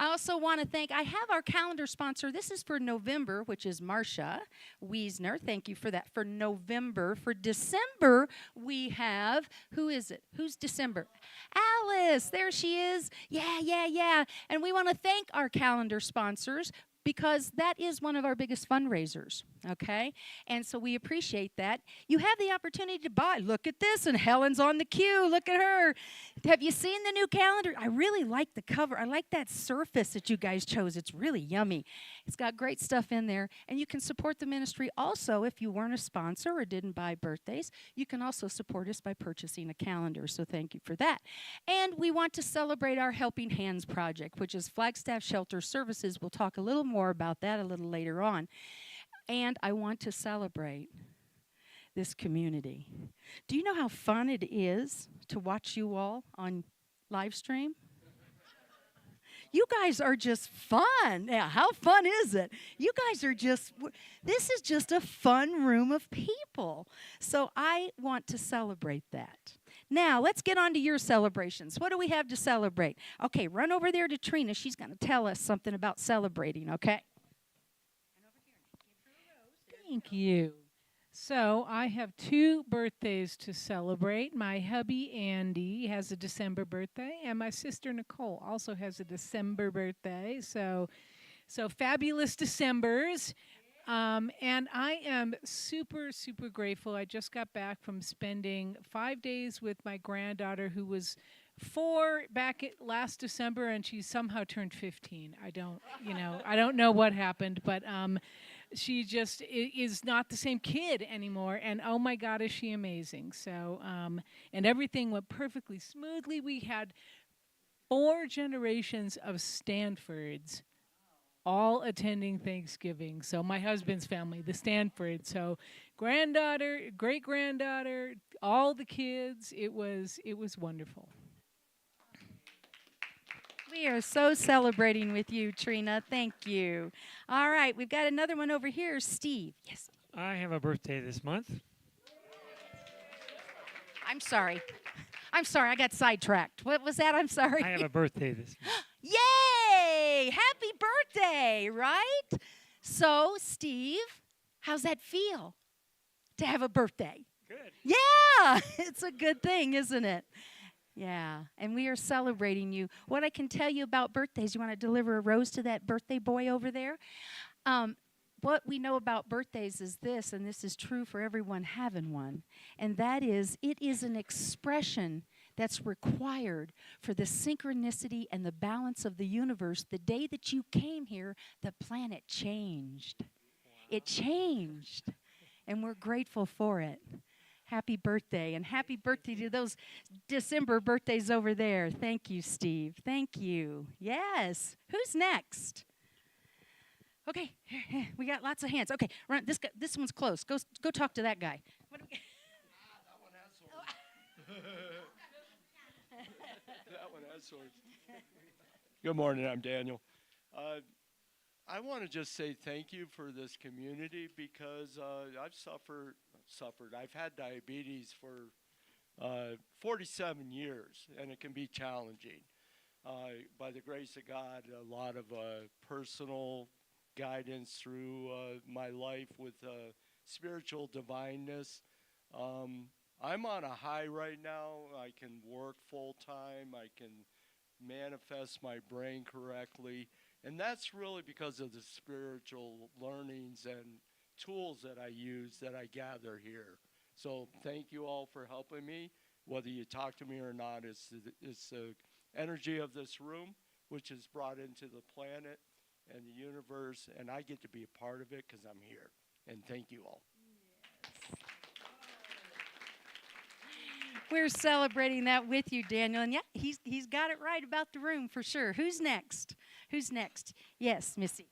also want to thank, I have our calendar sponsor. This is for November, which is Marcia Wiesner. Thank you for that. For November. For December, we have, who is it? Who's December? Alice. There she is. Yeah. And we want to thank our calendar sponsors, because that is one of our biggest fundraisers, okay? And so we appreciate that. You have the opportunity to buy. Look at this, and Helen's on the queue. Look at her. Have you seen the new calendar? I really like the cover. I like that surface that you guys chose. It's really yummy. It's got great stuff in there. And you can support the ministry also if you weren't a sponsor or didn't buy birthdays. You can also support us by purchasing a calendar, so thank you for that. And we want to celebrate our Helping Hands project, which is Flagstaff Shelter Services. We'll talk a little more about that a little later on. And I want to celebrate this community. Do you know how fun it is to watch you all on live stream? You guys are just fun. Yeah, how fun is it? You guys are just, this is just a fun room of people. So I want to celebrate that. Now, let's get on to your celebrations. What do we have to celebrate? Okay, run over there to Trina. She's going to tell us something about celebrating, okay? Thank you. So I have 2 birthdays to celebrate. My hubby, Andy, has a December birthday, and my sister, Nicole, also has a December birthday. So fabulous Decembers. And I am super, super grateful. I just got back from spending 5 days with my granddaughter, who was 4 back last December, and she somehow turned 15. I don't know what happened, but she just is not the same kid anymore. And oh my God, is she amazing. So, and everything went perfectly smoothly. We had 4 generations of Stanfords all attending Thanksgiving. So my husband's family, the Stanford. So granddaughter, great-granddaughter, all the kids. It was wonderful. We are so celebrating with you, Trina. Thank you. All right, we've got another one over here. Steve. Yes. I have a birthday this month. I'm sorry. I got sidetracked. What was that? I'm sorry. I have a birthday this month. Yay! Happy birthday, right? So, Steve, how's that feel to have a birthday? Good. Yeah, it's a good thing, isn't it? Yeah, and we are celebrating you. What I can tell you about birthdays, you want to deliver a rose to that birthday boy over there? What we know about birthdays is this, and this is true for everyone having one, and that is it is an expression that's required for the synchronicity and the balance of the universe. The day that you came here, the planet changed. It changed, and we're grateful for it. Happy birthday, and happy birthday to those December birthdays over there. Thank you, Steve. Thank you. Yes. Who's next? Okay, here, we got lots of hands. Okay, run. This one's close. Go talk to that guy. What do we that one has swords. That one has swords. Good morning, I'm Daniel. I want to just say thank you for this community because I've suffered. I've had diabetes for 47 years, and it can be challenging. By the grace of God, a lot of personal guidance through my life with spiritual divineness. I'm on a high right now. I can work full time. I can manifest my brain correctly. And that's really because of the spiritual learnings and tools that I use that I gather here. So thank you all for helping me. Whether you talk to me or not, it's the energy of this room, which is brought into the planet and the universe, and I get to be a part of it because I'm here. And thank you all. Yes. We're celebrating that with you, Daniel. And yeah, he's got it right about the room for sure. Who's next? Yes, Missy.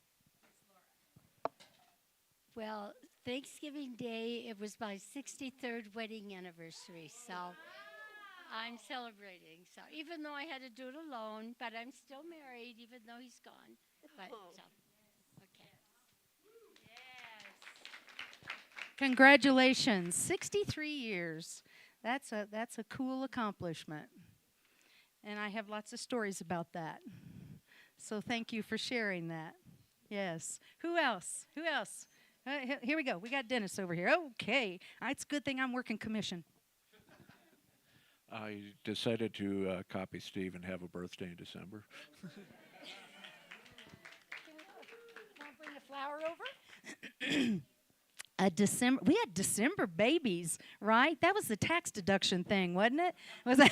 Well, Thanksgiving Day, it was my 63rd wedding anniversary, so I'm celebrating. So even though I had to do it alone, but I'm still married, even though he's gone. But so, okay. Yes. Congratulations, 63 years. That's a cool accomplishment, and I have lots of stories about that. So thank you for sharing that. Yes. Who else? Who else? Here we go. We got Dennis over here. Okay. It's a good thing I'm working commission. I decided to copy Steve and have a birthday in December. Want to bring the flower over? We had December babies, right? That was the tax deduction thing, wasn't it? Was that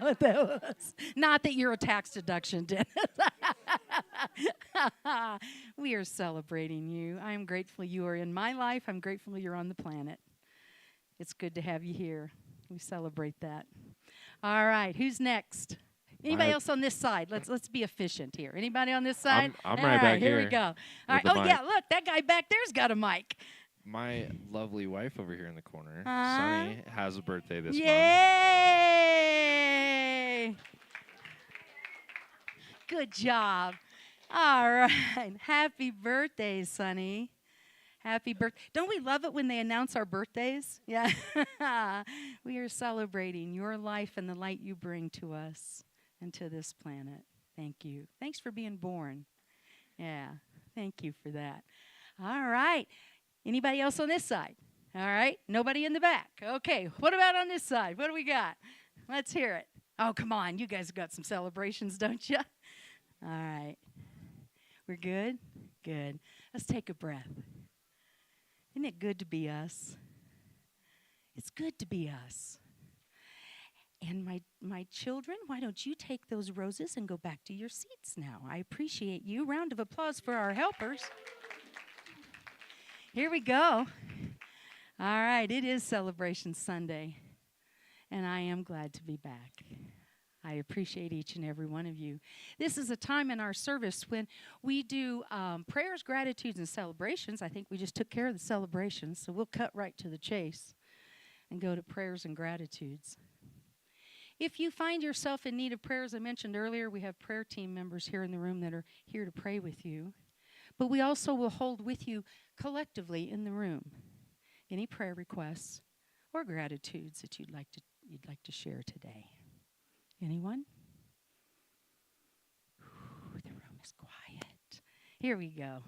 what that was? Not that you're a tax deduction, Dennis. We are celebrating you. I am grateful you are in my life. I'm grateful you're on the planet. It's good to have you here. We celebrate that. All right, who's next? Anybody else on this side? Let's be efficient here. Anybody on this side? I'm All right back Here we here go. All right. the Oh mic. yeah, look, that guy back there's got a mic. My lovely wife over here in the corner, Uh-huh. Sunny, has a birthday this month. Yay! Good job. All right. Happy birthday, Sonny. Happy birthday. Don't we love it when they announce our birthdays? Yeah. We are celebrating your life and the light you bring to us and to this planet. Thank you. Thanks for being born. Yeah. Thank you for that. All right. Anybody else on this side? All right. Nobody in the back. Okay. What about on this side? What do we got? Let's hear it. Oh, come on. You guys have got some celebrations, don't you? All right. We're good? Good. Let's take a breath. Isn't it good to be us? It's good to be us. And my children, why don't you take those roses and go back to your seats now? I appreciate you. Round of applause for our helpers. Here we go. All right, it is Celebration Sunday, and I am glad to be back. I appreciate each and every one of you. This is a time in our service when we do prayers, gratitudes, and celebrations. I think we just took care of the celebrations, so we'll cut right to the chase and go to prayers and gratitudes. If you find yourself in need of prayer, as I mentioned earlier, we have prayer team members here in the room that are here to pray with you. But we also will hold with you collectively in the room any prayer requests or gratitudes that you'd like to share today. Anyone? Ooh, the room is quiet. Here we go.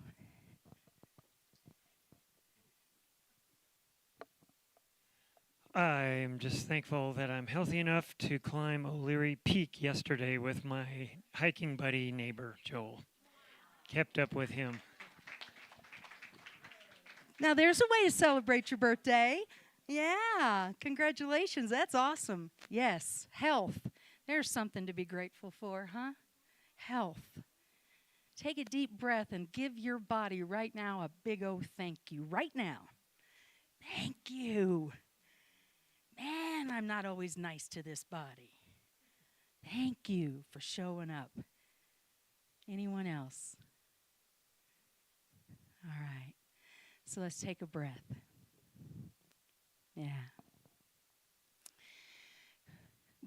I'm just thankful that I'm healthy enough to climb O'Leary Peak yesterday with my hiking buddy neighbor, Joel. Kept up with him. Now, there's a way to celebrate your birthday. Yeah, congratulations. That's awesome. Yes, health. There's something to be grateful for, huh? Health. Take a deep breath and give your body right now a big old thank you. Right now. Thank you. Man, I'm not always nice to this body. Thank you for showing up. Anyone else? All right. So let's take a breath. Yeah.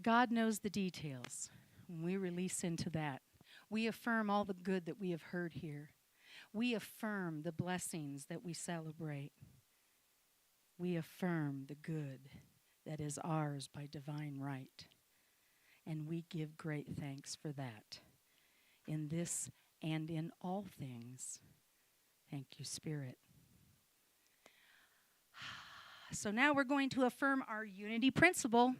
God knows the details. When we release into that, we affirm all the good that we have heard here. We affirm the blessings that we celebrate. We affirm the good that is ours by divine right. And we give great thanks for that. In this and in all things. Thank you, Spirit. So now we're going to affirm our unity principle.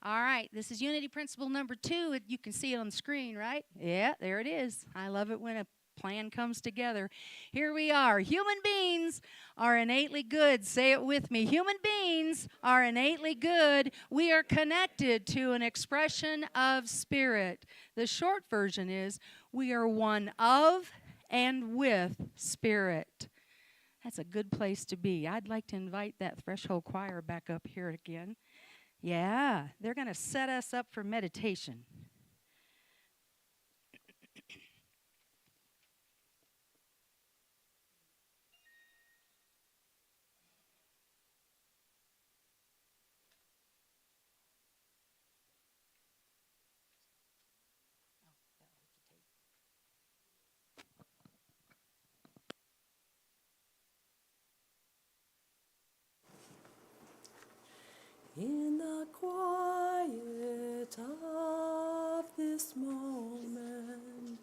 All right, this is unity principle number 2. You can see it on the screen, right? Yeah, there it is. I love it when a plan comes together. Here we are. Human beings are innately good. Say it with me. Human beings are innately good. We are connected to an expression of spirit. The short version is we are one of and with spirit. That's a good place to be. I'd like to invite that Threshold Choir back up here again. Yeah, they're going to set us up for meditation. In the quiet of this moment,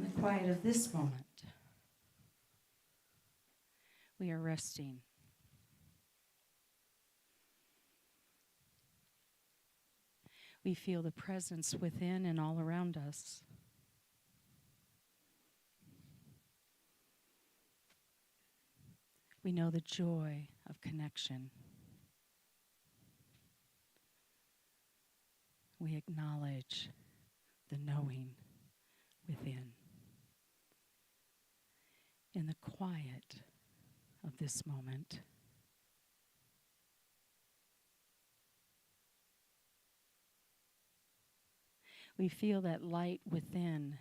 In the quiet of this moment, we are resting. We feel the presence within and all around us. We know the joy of connection. We acknowledge the knowing within. In the quiet of this moment, we feel that light within,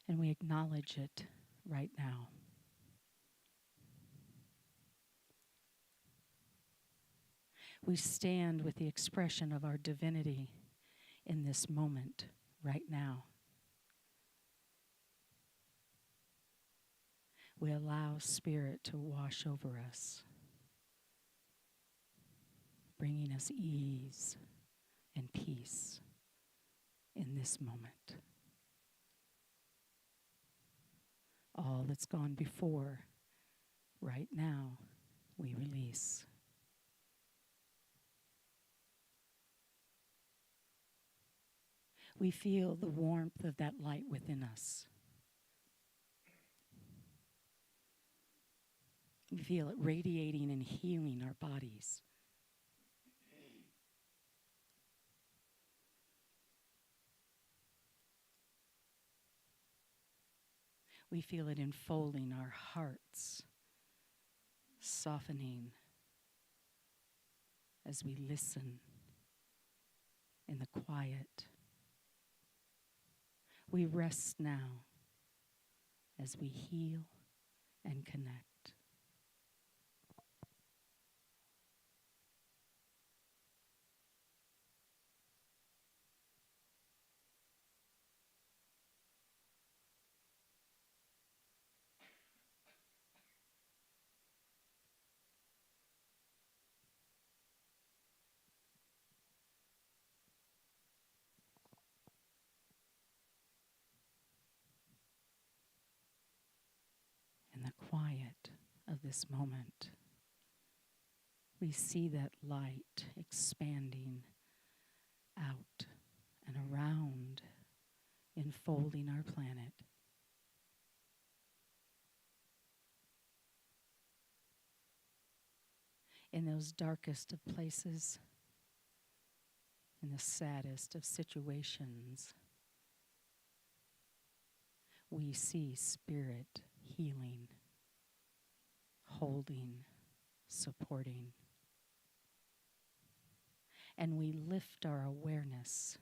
and we acknowledge it right now. We stand with the expression of our divinity in this moment right now. We allow Spirit to wash over us, bringing us ease and peace in this moment. All that's gone before, right now, we release. We feel the warmth of that light within us. We feel it radiating and healing our bodies. We feel it enfolding our hearts, softening as we listen in the quiet. We rest now as we heal and connect. In the quiet of this moment, we see that light expanding out and around, enfolding our planet. In those darkest of places, in the saddest of situations, we see Spirit healing, holding, supporting. And we lift our awareness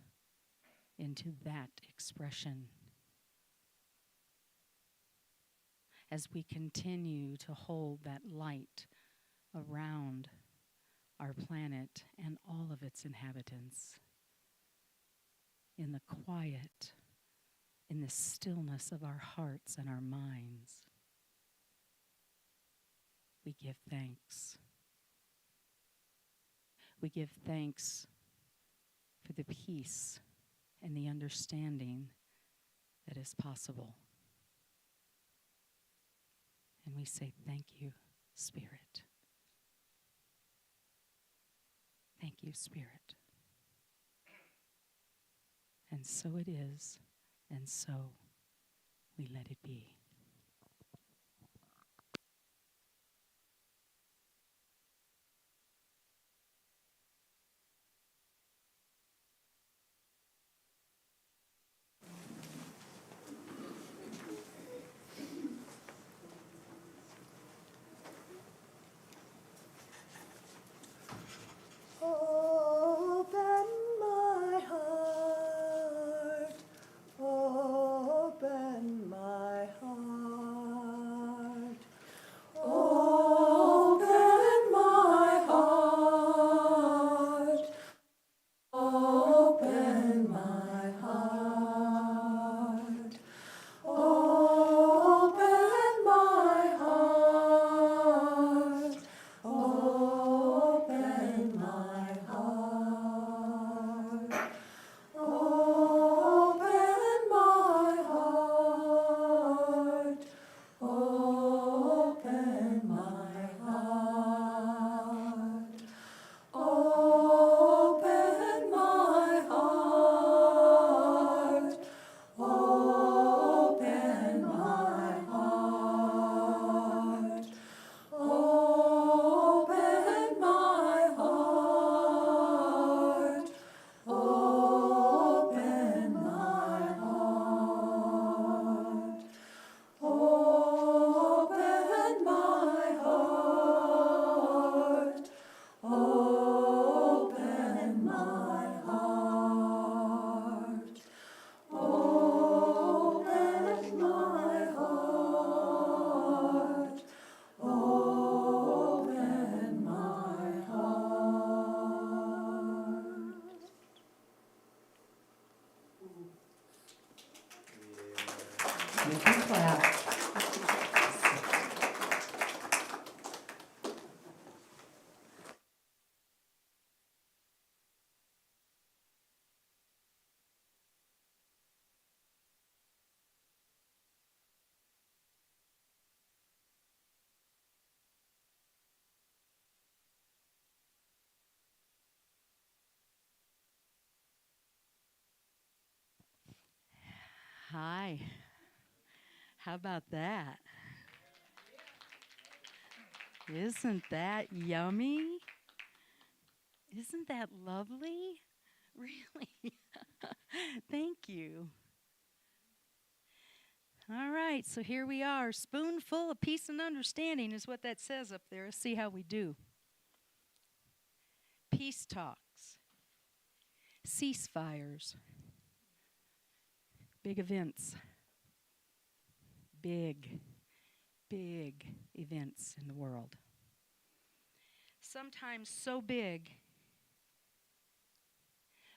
into that expression as we continue to hold that light around our planet and all of its inhabitants. In the quiet, in the stillness of our hearts and our minds, we give thanks. We give thanks for the peace and the understanding that is possible. And we say, thank you, Spirit. Thank you, Spirit. And so it is, and so we let it be. Open my heart, open my heart. Hi. How about that? Isn't that yummy? Isn't that lovely? Really? Thank you. All right, so here we are. Spoonful of peace and understanding is what that says up there. Let's see how we do. Peace talks, ceasefires, big events, big events in the world. Sometimes so big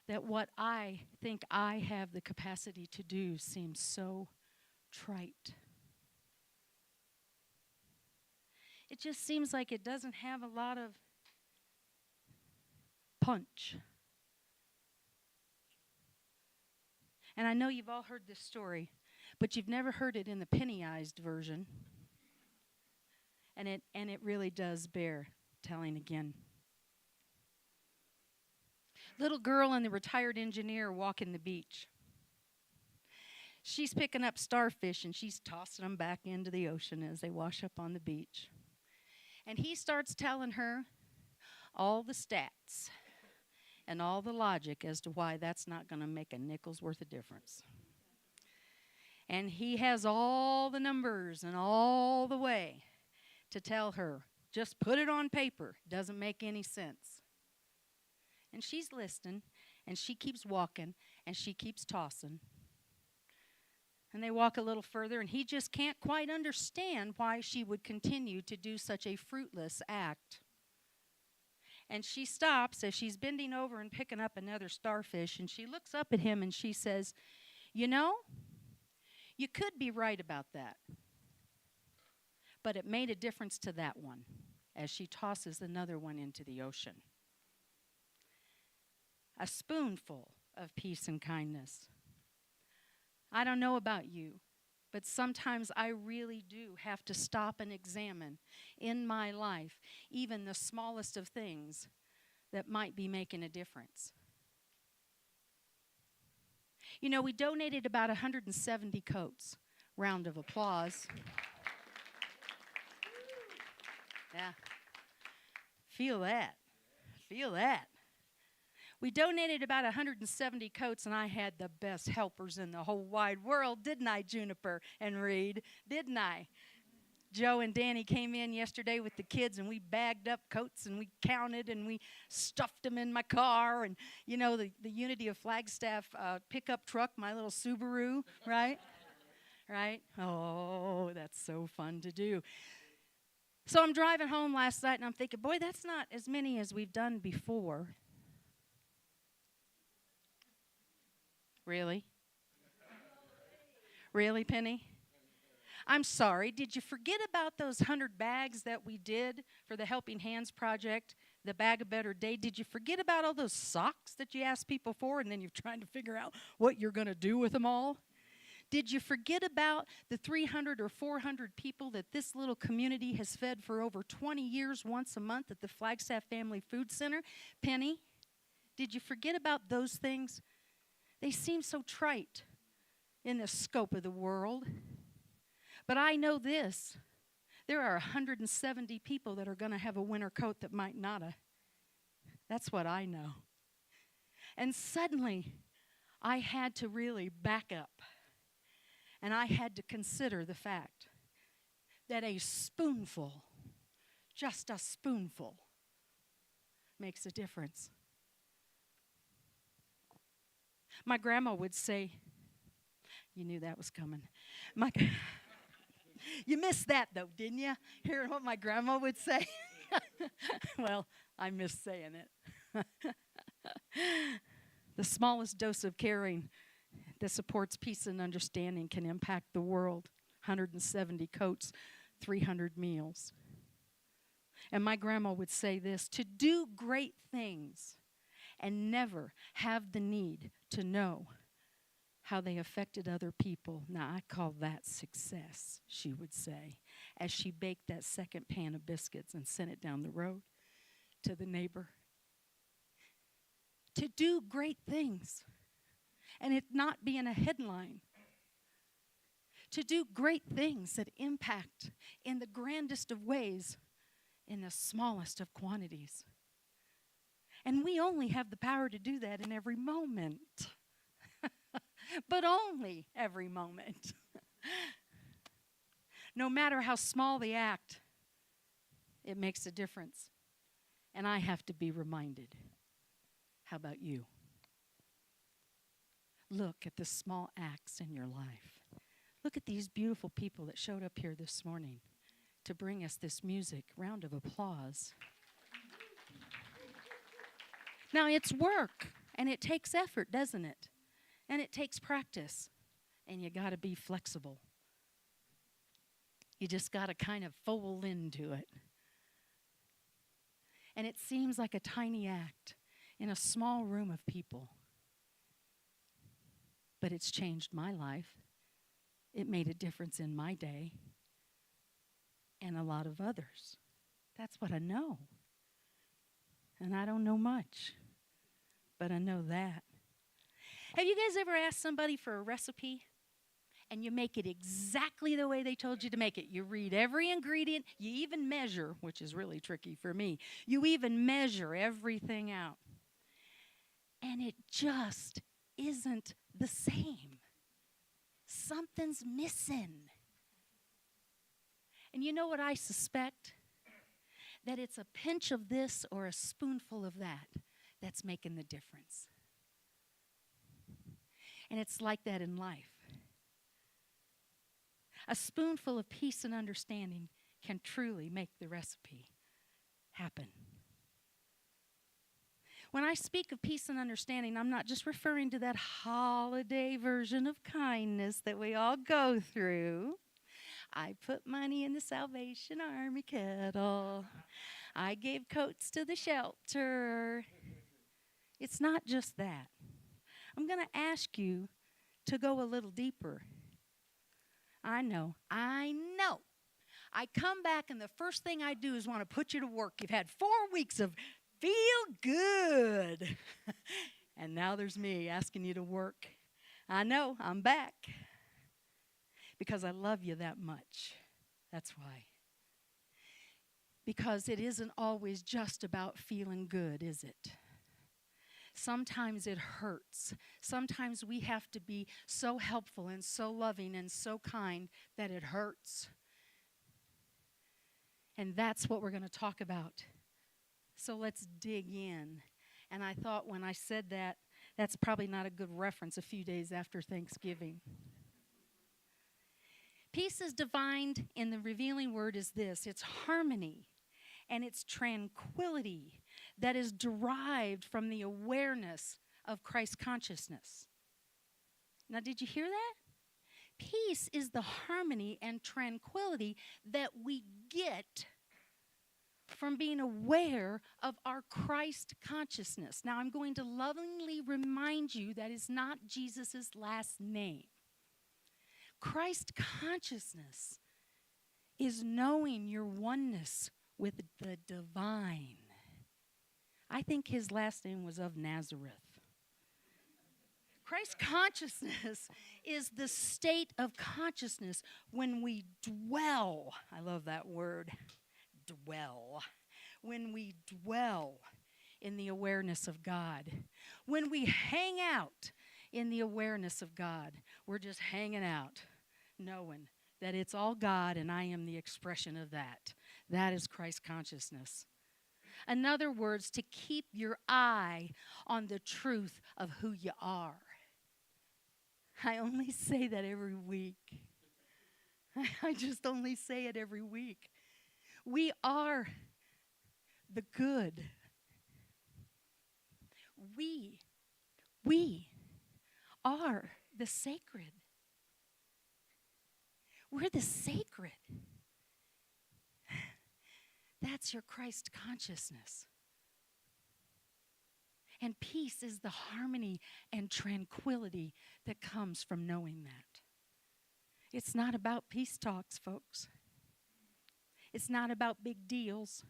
that what I think I have the capacity to do seems so trite. It just seems like it doesn't have a lot of punch. And I know you've all heard this story, but you've never heard it in the pennyized version. And it really does bear telling again. Little girl and the retired engineer walking the beach. She's picking up starfish and she's tossing them back into the ocean as they wash up on the beach. And he starts telling her all the stats and all the logic as to why that's not going to make a nickel's worth of difference. And he has all the numbers and all the way to tell her, just put it on paper. Doesn't make any sense. And she's listening, and she keeps walking, and she keeps tossing. And they walk a little further, and he just can't quite understand why she would continue to do such a fruitless act. And she stops as she's bending over and picking up another starfish, and she looks up at him and she says, you know, you could be right about that. But it made a difference to that one as she tosses another one into the ocean. A spoonful of peace and kindness. I don't know about you, but sometimes I really do have to stop and examine in my life even the smallest of things that might be making a difference. You know, we donated about 170 coats. Round of applause. Yeah. Feel that. Feel that. We donated about 170 coats, and I had the best helpers in the whole wide world, didn't I, Juniper and Reed? Didn't I? Joe and Danny came in yesterday with the kids, and we bagged up coats, and we counted, and we stuffed them in my car. And, you know, the Unity of Flagstaff pickup truck, my little Subaru, right? Right? Oh, that's so fun to do. So I'm driving home last night, and I'm thinking, boy, that's not as many as we've done before. Really? Really, Penny? I'm sorry. Did you forget about those 100 bags that we did for the Helping Hands Project, the Bag a Better Day? Did you forget about all those socks that you asked people for, and then you're trying to figure out what you're going to do with them all? Did you forget about the 300 or 400 people that this little community has fed for over 20 years once a month at the Flagstaff Family Food Center? Penny, did you forget about those things? They seem so trite in the scope of the world. But I know this. There are 170 people that are going to have a winter coat that might not have. That's what I know. And suddenly, I had to really back up. And I had to consider the fact that a spoonful, just a spoonful, makes a difference. My grandma would say, you knew that was coming. You missed that, though, didn't you? Hearing what my grandma would say? Well, I miss saying it. The smallest dose of caring that supports peace and understanding can impact the world. 170 coats, 300 meals. And my grandma would say this, to do great things and never have the need to know how they affected other people. Now, I call that success, she would say, as she baked that second pan of biscuits and sent it down the road to the neighbor. To do great things and it not being a headline, to do great things that impact in the grandest of ways in the smallest of quantities. And we only have the power to do that in every moment. But only every moment. No matter how small the act, it makes a difference. And I have to be reminded. How about you? Look at the small acts in your life. Look at these beautiful people that showed up here this morning to bring us this music. Round of applause. Now, it's work, and it takes effort, doesn't it? And it takes practice, and you got to be flexible. You just got to kind of fold into it. And it seems like a tiny act in a small room of people. But it's changed my life. It made a difference in my day and a lot of others. That's what I know. And I don't know much, but I know that. Have you guys ever asked somebody for a recipe and you make it exactly the way they told you to make it? You read every ingredient, you even measure, which is really tricky for me. You even measure everything out. And it just isn't the same. Something's missing. And you know what I suspect? That it's a pinch of this or a spoonful of that that's making the difference. And it's like that in life. A spoonful of peace and understanding can truly make the recipe happen. When I speak of peace and understanding, I'm not just referring to that holiday version of kindness that we all go through. I put money in the Salvation Army kettle. I gave coats to the shelter. It's not just that. I'm going to ask you to go a little deeper. I know. I come back and the first thing I do is want to put you to work. You've had 4 weeks of feel good. And now there's me asking you to work. I know, I'm back. Because I love you that much. That's why. Because it isn't always just about feeling good, is it? Sometimes it hurts. Sometimes we have to be so helpful and so loving and so kind that it hurts. And that's what we're going to talk about. So let's dig in. And I thought when I said that, that's probably not a good reference a few days after Thanksgiving. Peace is defined in the revealing word as this. It's harmony and it's tranquility that is derived from the awareness of Christ consciousness. Now, did you hear that? Peace is the harmony and tranquility that we get from being aware of our Christ consciousness. Now, I'm going to lovingly remind you that is not Jesus' last name. Christ consciousness is knowing your oneness with the divine. I think his last name was of Nazareth. Christ consciousness is the state of consciousness when we dwell. I love that word, dwell. When we dwell in the awareness of God. When we hang out in the awareness of God, we're just hanging out, knowing that it's all God and I am the expression of that. That is Christ consciousness. In other words, to keep your eye on the truth of who you are. I only say that every week. I just only say it every week. We are the good. We are the sacred. We're the sacred. That's your Christ consciousness. And peace is the harmony and tranquility that comes from knowing that. It's not about peace talks, folks. It's not about big deals.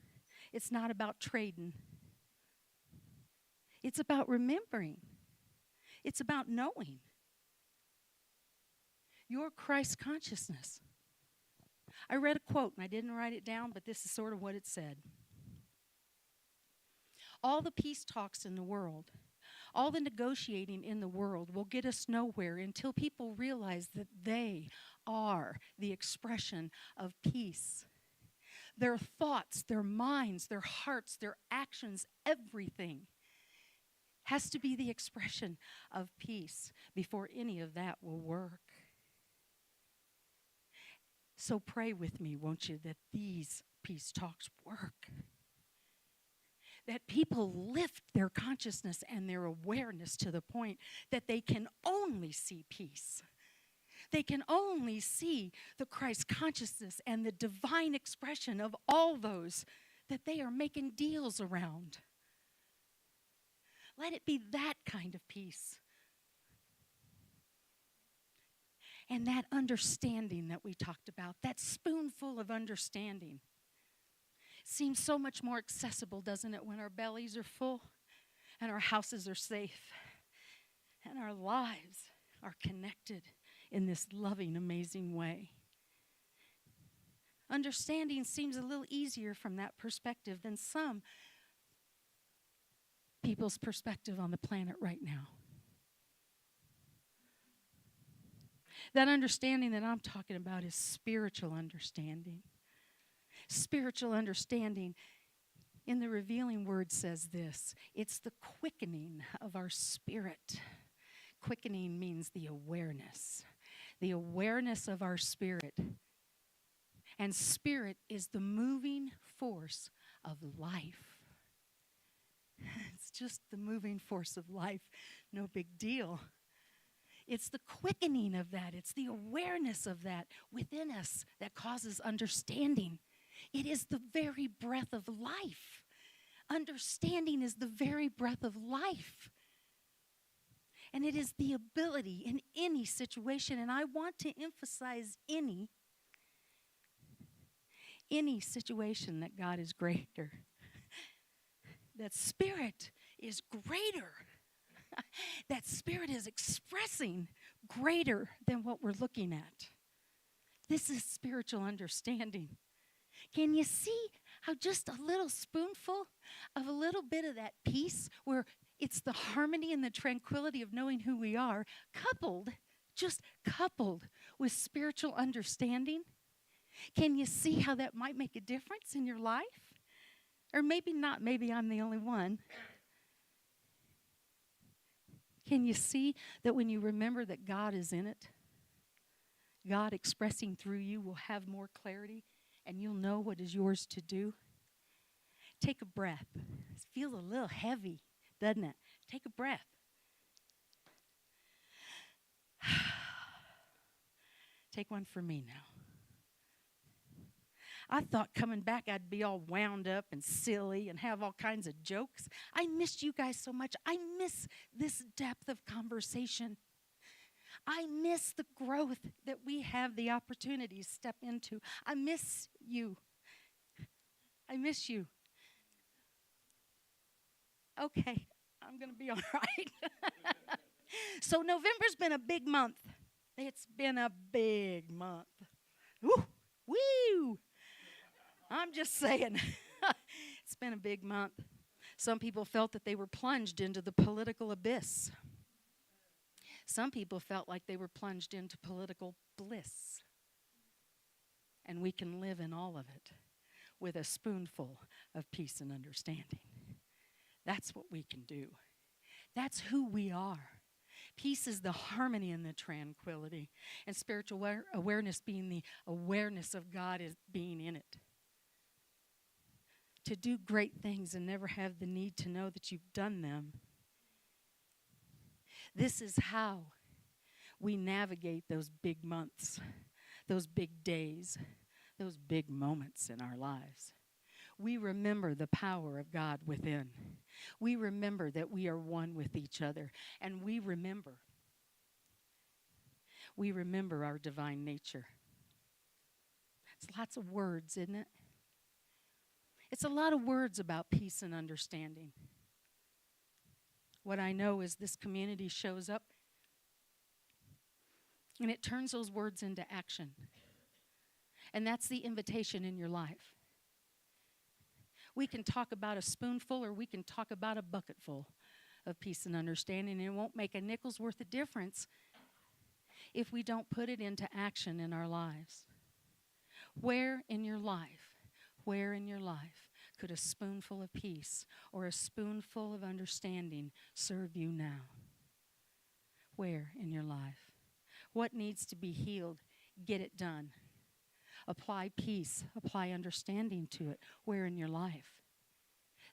It's not about trading. It's about remembering. It's about knowing. your Christ consciousness. I read a quote, and I didn't write it down, but this is sort of what it said. All the peace talks in the world, all the negotiating in the world will get us nowhere until people realize that they are the expression of peace. Their thoughts, their minds, their hearts, their actions, everything has to be the expression of peace before any of that will work. So pray with me, won't you, that these peace talks work. That people lift their consciousness and their awareness to the point that they can only see peace. They can only see the Christ consciousness and the divine expression of all those that they are making deals around. Let it be that kind of peace. And that understanding that we talked about, that spoonful of understanding, seems so much more accessible, doesn't it, when our bellies are full and our houses are safe and our lives are connected in this loving, amazing way. Understanding seems a little easier from that perspective than some people's perspective on the planet right now. That understanding that I'm talking about is spiritual understanding. Spiritual understanding in the revealing word says this: it's the quickening of our spirit. Quickening means the awareness of our spirit. And spirit is the moving force of life. It's just the moving force of life, no big deal. It's the quickening of that, it's the awareness of that within us that causes understanding. It is the very breath of life. Understanding is the very breath of life. And it is the ability in any situation, and I want to emphasize any situation that God is greater. That spirit is greater. That spirit is expressing greater than what we're looking at. This is spiritual understanding. Can you see how just a little spoonful of a little bit of that peace, where it's the harmony and the tranquility of knowing who we are, coupled with spiritual understanding? Can you see how that might make a difference in your life? Or maybe not, maybe I'm the only one. Can you see that when you remember that God is in it, God expressing through you will have more clarity and you'll know what is yours to do? Take a breath. It feels a little heavy, doesn't it? Take a breath. Take one for me now. I thought coming back I'd be all wound up and silly and have all kinds of jokes. I missed you guys so much. I miss this depth of conversation. I miss the growth that we have the opportunity to step into. I miss you. I miss you. Okay, I'm going to be all right. So November's been a big month. It's been a big month. Woo! Woo! I'm just saying. It's been a big month. Some people felt that they were plunged into the political abyss. Some people felt like they were plunged into political bliss. And we can live in all of it with a spoonful of peace and understanding. That's what we can do. That's who we are. Peace is the harmony and the tranquility. And spiritual awareness being the awareness of God as being in it. To do great things and never have the need to know that you've done them. This is how we navigate those big months, those big days, those big moments in our lives. We remember the power of God within. We remember that we are one with each other. And we remember our divine nature. It's lots of words, isn't it? It's a lot of words about peace and understanding. What I know is this community shows up And it turns those words into action. And that's the invitation in your life. We can talk about a spoonful or we can talk about a bucketful of peace and understanding, and it won't make a nickel's worth of difference if we don't put it into action in our lives. Where in your life could a spoonful of peace or a spoonful of understanding serve you now? Where in your life? What needs to be healed? Get it done. Apply peace, apply understanding to it. Where in your life?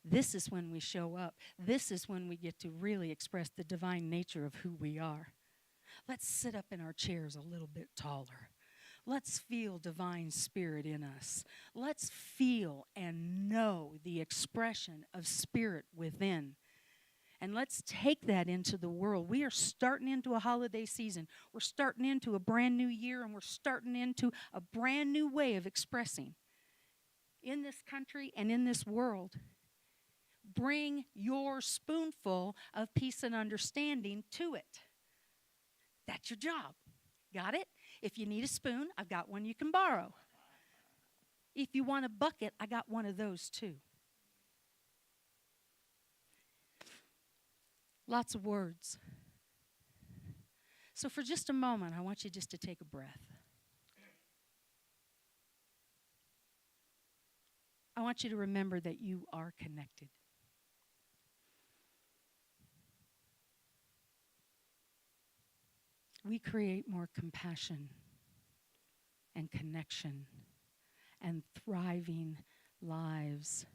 This is when we show up. This is when we get to really express the divine nature of who we are. Let's sit up in our chairs a little bit taller. Let's feel divine spirit in us. Let's feel and know the expression of spirit within. And let's take that into the world. We are starting into a holiday season. We're starting into a brand new year, and we're starting into a brand new way of expressing in this country and in this world. Bring your spoonful of peace and understanding to it. That's your job. Got it? If you need a spoon, I've got one you can borrow. If you want a bucket, I got one of those too. Lots of words. So for just a moment, I want you just to take a breath. I want you to remember that you are connected. We create more compassion and connection and thriving lives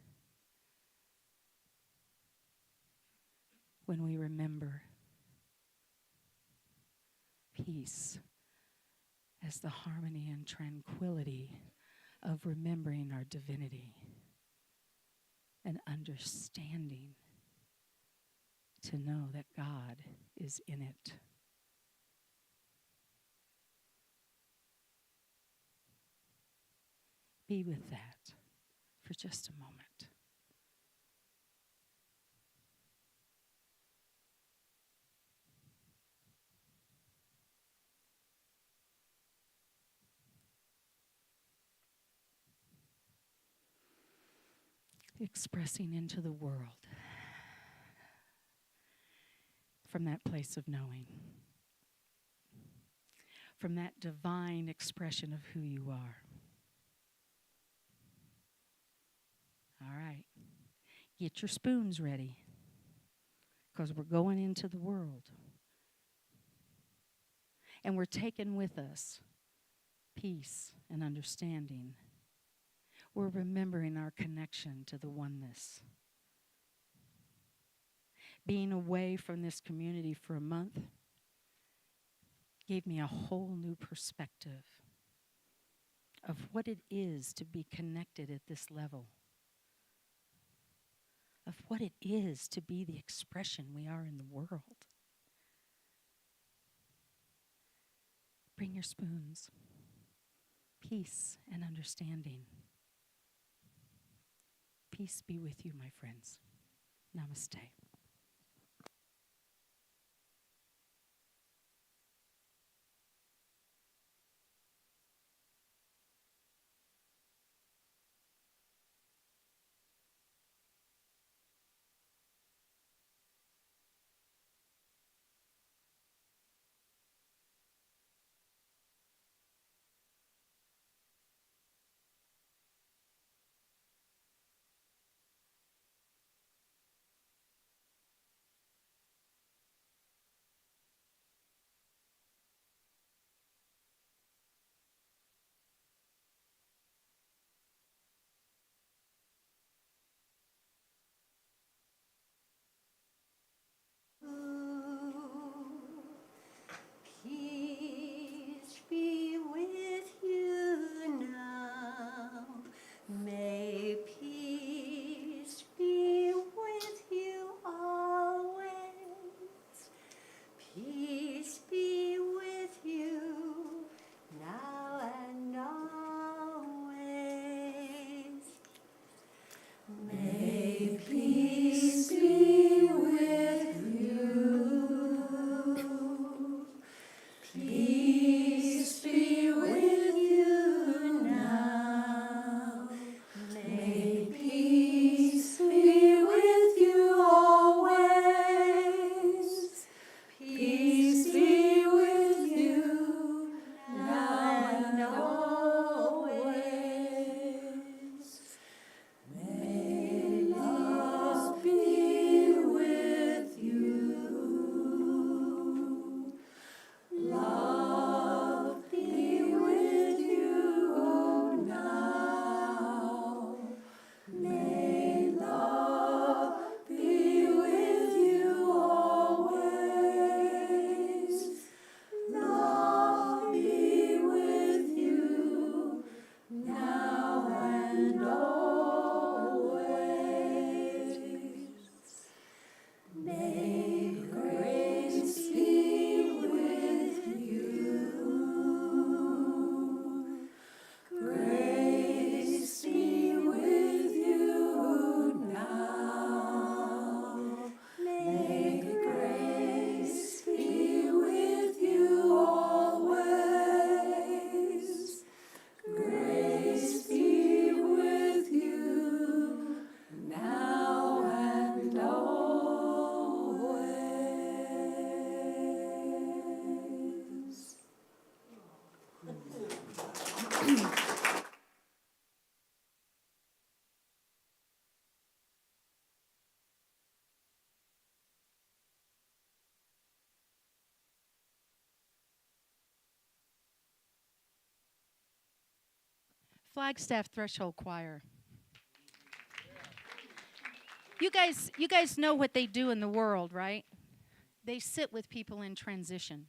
when we remember peace as the harmony and tranquility of remembering our divinity and understanding to know that God is in it. Be with that for just a moment. Expressing into the world from that place of knowing, from that divine expression of who you are. All right, get your spoons ready because we're going into the world. And we're taking with us peace and understanding. We're remembering our connection to the oneness. Being away from this community for a month gave me a whole new perspective of what it is to be connected at this level, of what it is to be the expression we are in the world. Bring your spoons. Peace and understanding. Peace be with you, my friends. Namaste. Flagstaff Threshold Choir. You guys know what they do in the world, right? They sit with people in transition.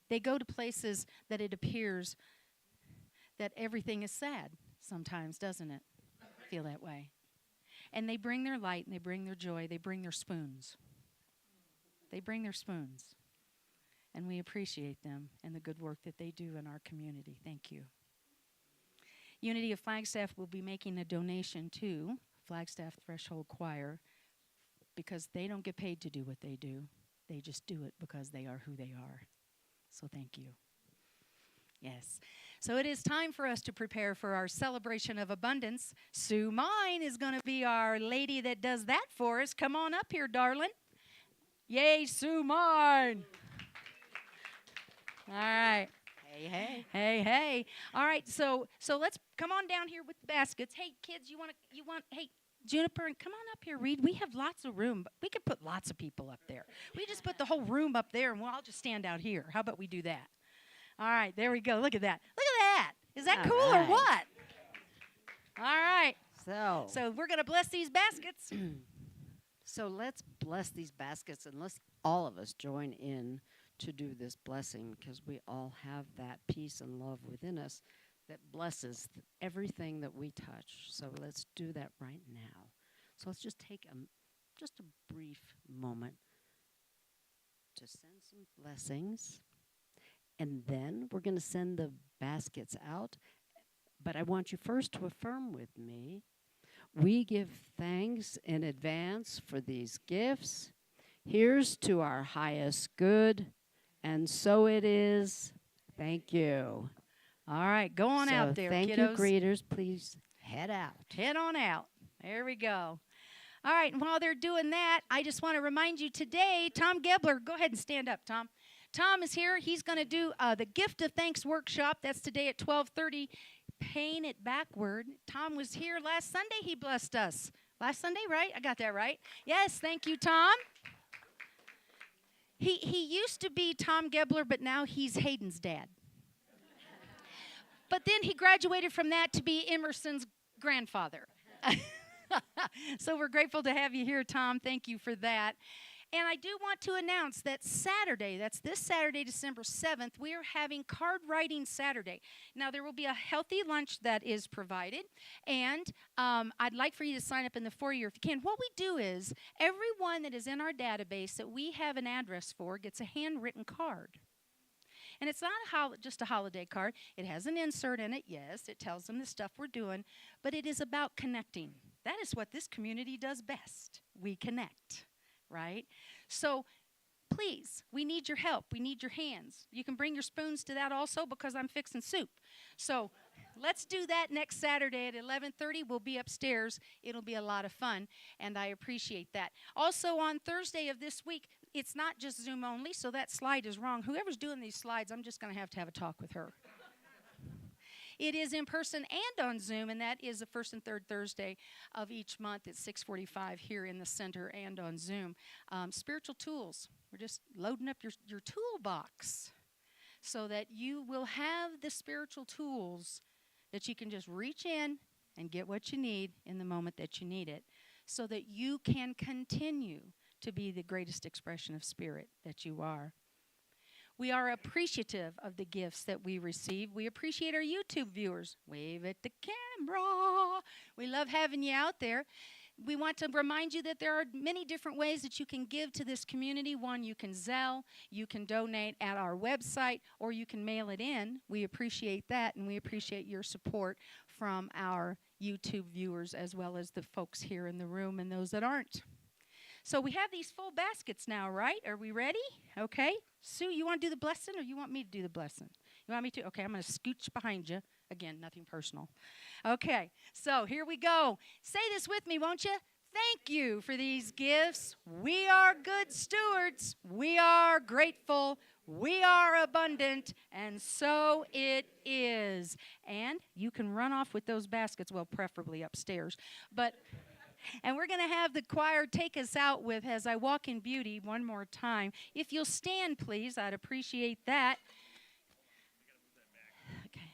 They go to places that it appears that everything is sad sometimes, doesn't it? Feel that way. And they bring their light and they bring their joy. They bring their spoons. They bring their spoons. And we appreciate them and the good work that they do in our community. Thank you. Unity of Flagstaff will be making a donation to Flagstaff Threshold Choir because they don't get paid to do what they do. They just do it because they are who they are. So thank you. Yes. So it is time for us to prepare for our celebration of abundance. Sue Mine is going to be our lady that does that for us. Come on up here, darling. Yay, Sue Mine. All right. Hey, hey. Hey, hey. All right, so let's come on down here with the baskets. Hey, kids, hey, Juniper, and come on up here, Reed. We have lots of room. But we could put lots of people up there. We just put the whole room up there, and I'll just stand out here. How about we do that? All right, there we go. Look at that. Look at that. Is that cool or what? All right. So we're going to bless these baskets. So let's bless these baskets and let's all of us join in to do this blessing because we all have that peace and love within us that blesses everything that we touch. So let's do that right now. So let's just take just a brief moment to send some blessings. And then we're going to send the baskets out. But I want you first to affirm with me. We give thanks in advance for these gifts. Here's to our highest good. And so it is. Thank you. All right, go on out there, thank kiddos. you, greeters. Please head out. Head on out. There we go. All right, and while they're doing that, I just want to remind you today, Tom Gebler, go ahead and stand up, Tom. Tom is here. He's going to do the Gift of Thanks workshop. That's today at 12:30. Paying it backward. Tom was here last Sunday. He blessed us. Last Sunday, right? I got that right. Yes, thank you, Tom. He used to be Tom Gebler, but now he's Hayden's dad. But then he graduated from that to be Emerson's grandfather. So we're grateful to have you here, Tom. Thank you for that. And I do want to announce that Saturday, that's this Saturday, December 7th, we are having Card Writing Saturday. Now, there will be a healthy lunch that is provided, and I'd like for you to sign up in the foyer if you can. What we do is everyone that is in our database that we have an address for gets a handwritten card. And it's not just a holiday card. It has an insert in it, yes. It tells them the stuff we're doing, but it is about connecting. That is what this community does best. We connect. Right? So please, we need your help. We need your hands. You can bring your spoons to that also because I'm fixing soup. So let's do that next Saturday at 11:30. We'll be upstairs. It'll be a lot of fun, and I appreciate that. Also on Thursday of this week, it's not just Zoom only, so that slide is wrong. Whoever's doing these slides, I'm just going to have a talk with her. It is in person and on Zoom, and that is the first and third Thursday of each month at 6:45 here in the center and on Zoom. Spiritual tools. We're just loading up your toolbox so that you will have the spiritual tools that you can just reach in and get what you need in the moment that you need it so that you can continue to be the greatest expression of spirit that you are. We are appreciative of the gifts that we receive. We appreciate our YouTube viewers. Wave at the camera. We love having you out there. We want to remind you that there are many different ways that you can give to this community. One, you can Zelle, you can donate at our website, or you can mail it in. We appreciate that, and we appreciate your support from our YouTube viewers as well as the folks here in the room and those that aren't. So we have these full baskets now, right? Are we ready? Okay. Sue, you want to do the blessing or you want me to do the blessing? You want me to? Okay, I'm going to scooch behind you. Again, nothing personal. Okay, so here we go. Say this with me, won't you? Thank you for these gifts. We are good stewards. We are grateful. We are abundant. And so it is. And you can run off with those baskets, well, preferably upstairs. And we're going to have the choir take us out with As I Walk in Beauty one more time. If you'll stand, please, I'd appreciate that. Okay.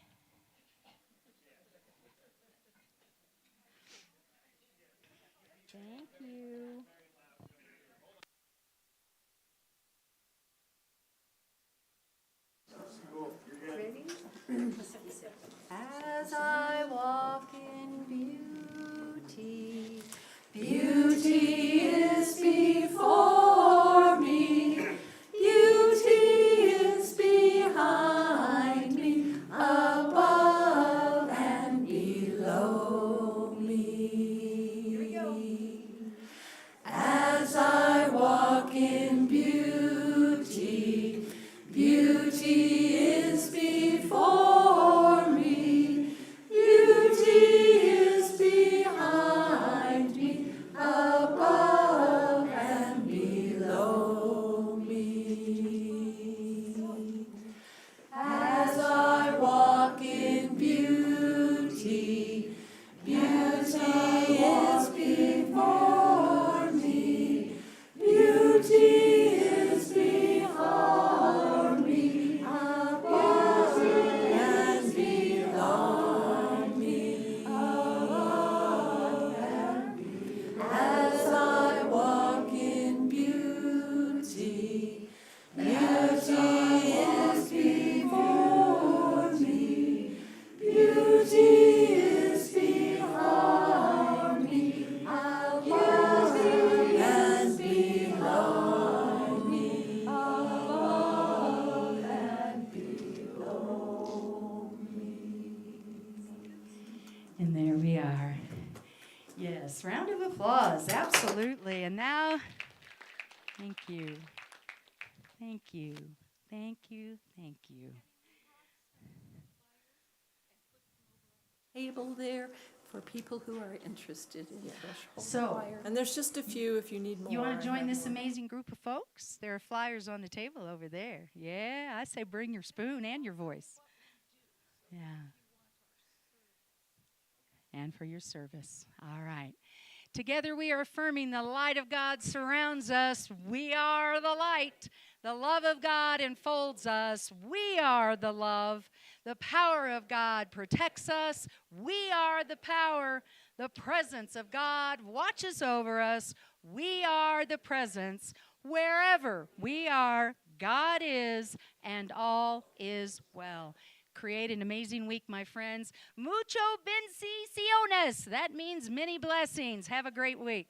And there we are. Yes, round of applause, absolutely. And now, thank you. Thank you. Thank you. Thank you. Table there for people who are interested in Threshold So, Choir. And there's just a few if you need more. You want to I join have this more. amazing group of folks? There are flyers on the table over there. Yeah, I say bring your spoon and your voice. Yeah. And for your service. All right. Together we are affirming the light of God surrounds us. We are the light. The love of God enfolds us. We are the love. The power of God protects us. We are the power. The presence of God watches over us. We are the presence. Wherever we are, God is, and all is well. Create an amazing week, my friends. Mucho bendiciones. That means many blessings. Have a great week.